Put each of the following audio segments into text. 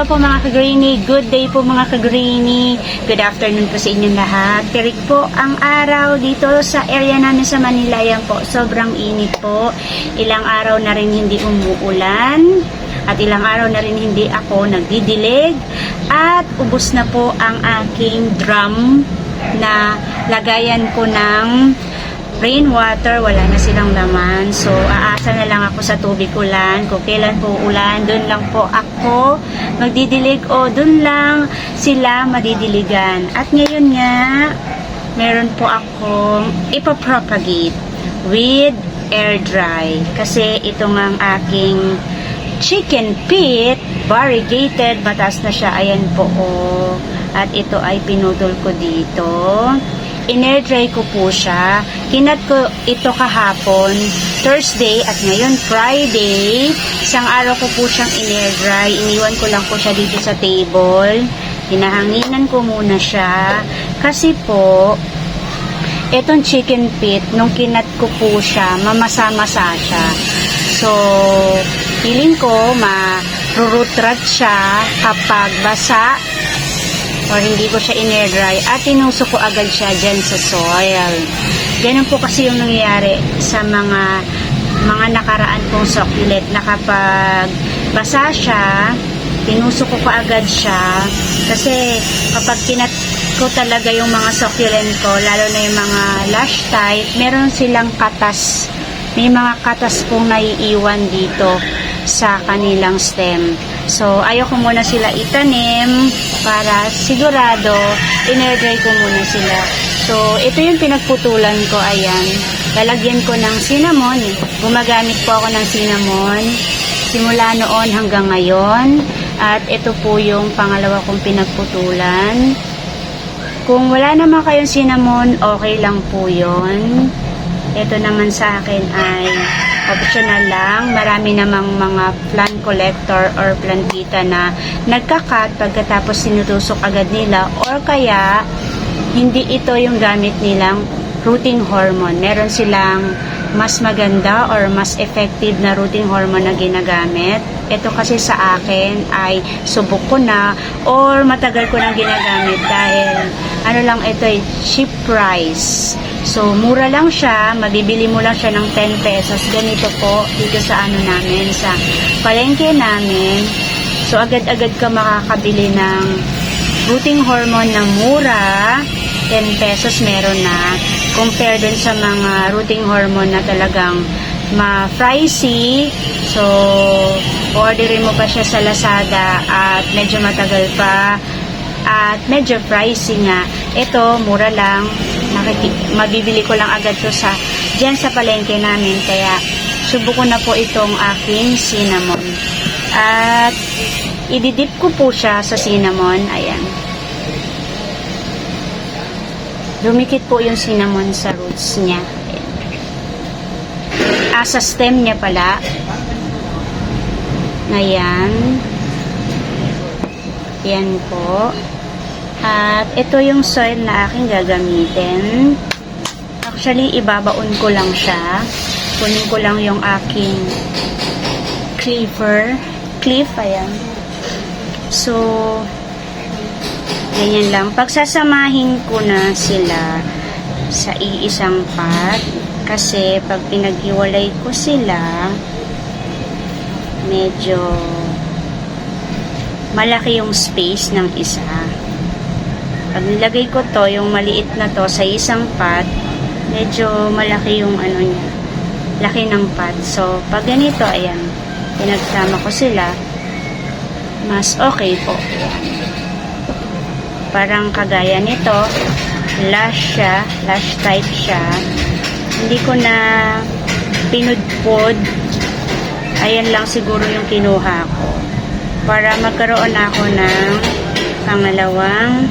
Hello po mga ka-greeny. Good day po mga ka-greeny. Good afternoon po sa inyong lahat. Tirik po ang araw dito sa area namin sa Manila. Yan po, sobrang init po. Ilang araw na rin hindi umuulan. At ilang araw na rin hindi ako nagdidilig. At ubos na po ang aking drum na lagayan ko ng rainwater, wala na silang laman. So, aasa na lang ako sa tubig ulan. Kung kailan po ulan, dun lang po ako magdidilig o dun lang sila madidiligan. At ngayon nga, meron po akong ipapropagate with air dry. Kasi ito nga ang aking chicken pit, variegated, mataas na siya. Ayan po, oh. At ito ay pinutol ko dito. In-air dry ko po siya. Kinat ko ito kahapon, Thursday, at ngayon Friday. Isang araw ko po siyang in-air dry. Iniwan ko lang po siya dito sa table. Hinahanginan ko muna siya. Kasi po, itong chicken pit, nung kinat ko po siya, mamasa-masa siya. So, feeling ko, ma-root rot siya kapag basa or hindi ko siya in-air dry at tinusok ko agad siya dyan sa soil. Ganun po kasi yung nangyayari sa mga nakaraan kong succulent na kapag basa siya, tinusok ko agad siya kasi kapag kinat ko talaga yung mga succulent ko, lalo na yung mga lush type, meron silang katas. May mga katas pong naiiwan dito sa kanilang stem. So, ayoko muna sila itanim para sigurado, in-air dry ko muna sila. So, ito yung pinagputulan ko, ayan. Lalagyan ko ng cinnamon. Gumagamit po ako ng cinnamon simula noon hanggang ngayon. At ito po yung pangalawa kong pinagputulan. Kung wala naman kayong cinnamon, okay lang po yun. Ito naman sa akin ay optional lang. Marami namang mga plant collector or plantita na nagkakat pagkatapos sinutusok agad nila or kaya hindi ito yung gamit nilang rooting hormone. Meron silang mas maganda or mas effective na rooting hormone na ginagamit. Ito kasi sa akin ay subok ko na or matagal ko na ginagamit dahil ano lang ito ay cheap price. So, mura lang siya. Mabibili mo lang siya ng 10 pesos. Ganito po dito sa ano namin, sa palengke namin. So, agad-agad ka makakabili ng rooting hormone na mura. 10 pesos meron na. Compare dun sa mga rooting hormone na talagang ma-pricey. So, orderin mo pa siya sa Lazada at medyo matagal pa. At medyo pricey nga. Ito, mura lang. Mabibili ko lang agad to dyan sa palengke namin. Kaya, subuko na po itong aking cinnamon. At, ididip ko po siya sa cinnamon. Ayan. Dumikit po yung cinnamon sa roots niya. Ayan. Sa stem niya pala. Ayan. Yan po. At ito yung soil na aking gagamitin. Actually, ibabaon ko lang siya. Kunin ko lang yung aking cliff, ayan. So, ganyan lang. Pagsasamahin ko na sila sa iisang pot. Kasi, pag pinag-iwalay ko sila, medyo malaki yung space ng isa. Pag nilagay ko to, yung maliit na to sa isang pot, medyo malaki yung ano niya, laki ng pot. So, pag ganito, ayan, pinagsama ko sila, mas okay po. Ayan. Parang kagaya nito, lush siya, lush type siya. Hindi ko na pinudpod. Ayan lang siguro yung kinuha ko. Para magkaroon ako ng pangalawang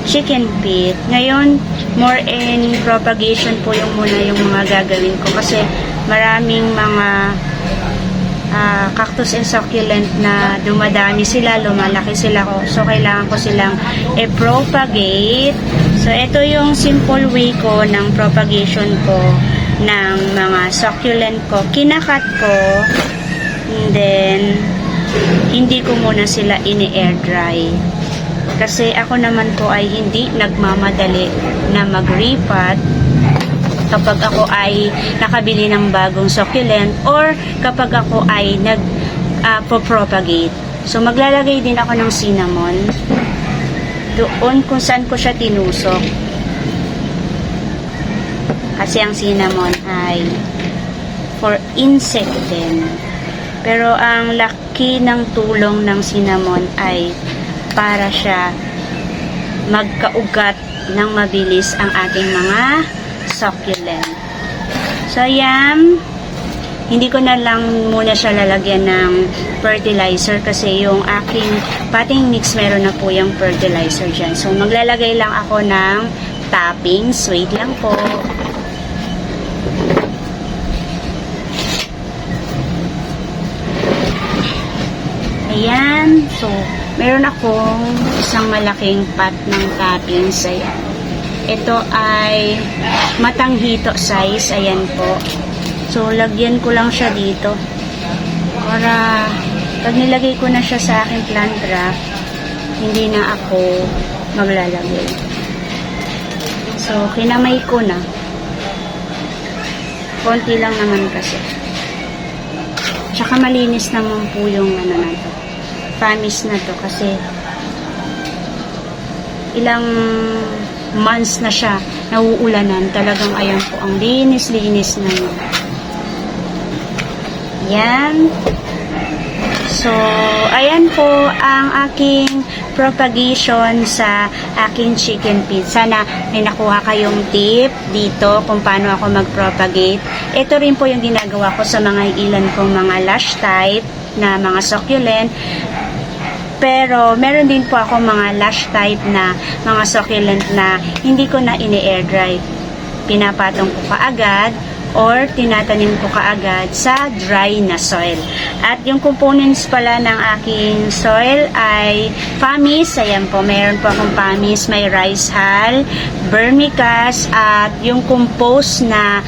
chicken pit. Ngayon, more in propagation po yung muna yung mga gagawin ko kasi maraming mga cactus and succulent na dumadami sila, lumalaki sila ko. So, kailangan ko silang i-propagate. So, ito yung simple way ko ng propagation ko ng mga succulent ko. Kinakat ko and then hindi ko muna sila ini-air dry. Kasi ako naman po ay hindi nagmamadali na mag-repot kapag ako ay nakabili ng bagong succulent or kapag ako ay nag-propagate. So, maglalagay din ako ng cinnamon doon kung saan ko siya tinusok. Kasi ang cinnamon ay for insect din. Pero ang laki ng tulong ng cinnamon ay para siya magkaugat ng mabilis ang ating mga succulent. So, ayan. Hindi ko na lang muna siya lalagyan ng fertilizer kasi yung aking potting mix meron na po yung fertilizer dyan. So, maglalagay lang ako ng toppings. Wait lang po. Ayan. So, meron akong isang malaking pot ng toppings. Ayan. Ito ay matanghito size. Ayan po. So, lagyan ko lang siya dito. Para, pag nilagay ko na siya sa aking plant rack, hindi na ako maglalagay. So, kinamay ko na. Konti lang naman kasi. Tsaka malinis naman po yung ano na to. Promise na to kasi ilang months na siya nauulanan. Talagang ayan po, ang linis-linis na yun. Yan. So, ayan po ang aking propagation sa aking chicken feed. Sana may nakuha kayong tip dito kung paano ako mag-propagate. Ito rin po yung ginagawa ko sa mga ilan kong mga lash type na mga succulent. Pero, meron din po ako mga lash type na mga succulent na hindi ko na ini-air dry. Pinapatong ko kaagad or tinatanim ko kaagad sa dry na soil. At yung components pala ng aking soil ay Pamis. Ayan po, meron po akong Pamis, may rice hull, vermicast, at yung compost na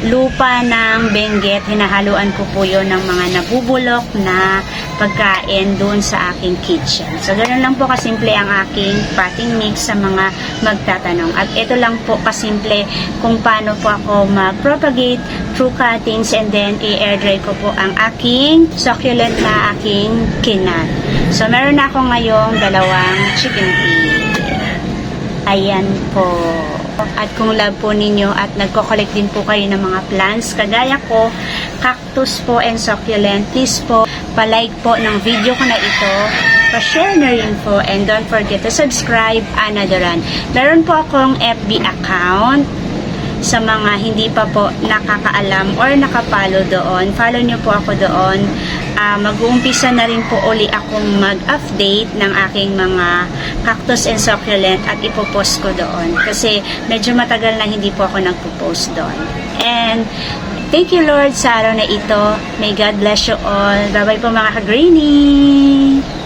lupa ng Benguet. Hinahaluan ko po yun ng mga nabubulok na pagkain doon sa aking kitchen. So, ganoon lang po kasimple ang aking potting mix sa mga magtatanong. At ito lang po kasimple kung paano po ako mag-propagate through cuttings and then i-air dry ko po ang aking succulent na aking kinat. So, meron na ako ngayong 2 chicken feed. Ayan po. At kung love po ninyo at nagko-collect din po kayo ng mga plants, kagaya ko, cactus po and succulent, please po, palike po ng video ko na ito, pa-share na rin po, and don't forget to subscribe, Ana Duran. Meron po akong FB account. Sa mga hindi pa po nakakaalam or nakapalo doon, follow nyo po ako doon. Mag-uumpisa na rin po uli akong mag-update ng aking mga cactus and succulent at ipopost ko doon. Kasi medyo matagal na hindi po ako nagpo-post doon. And thank you Lord sa araw na ito. May God bless you all. Bye-bye po mga ka-greenie!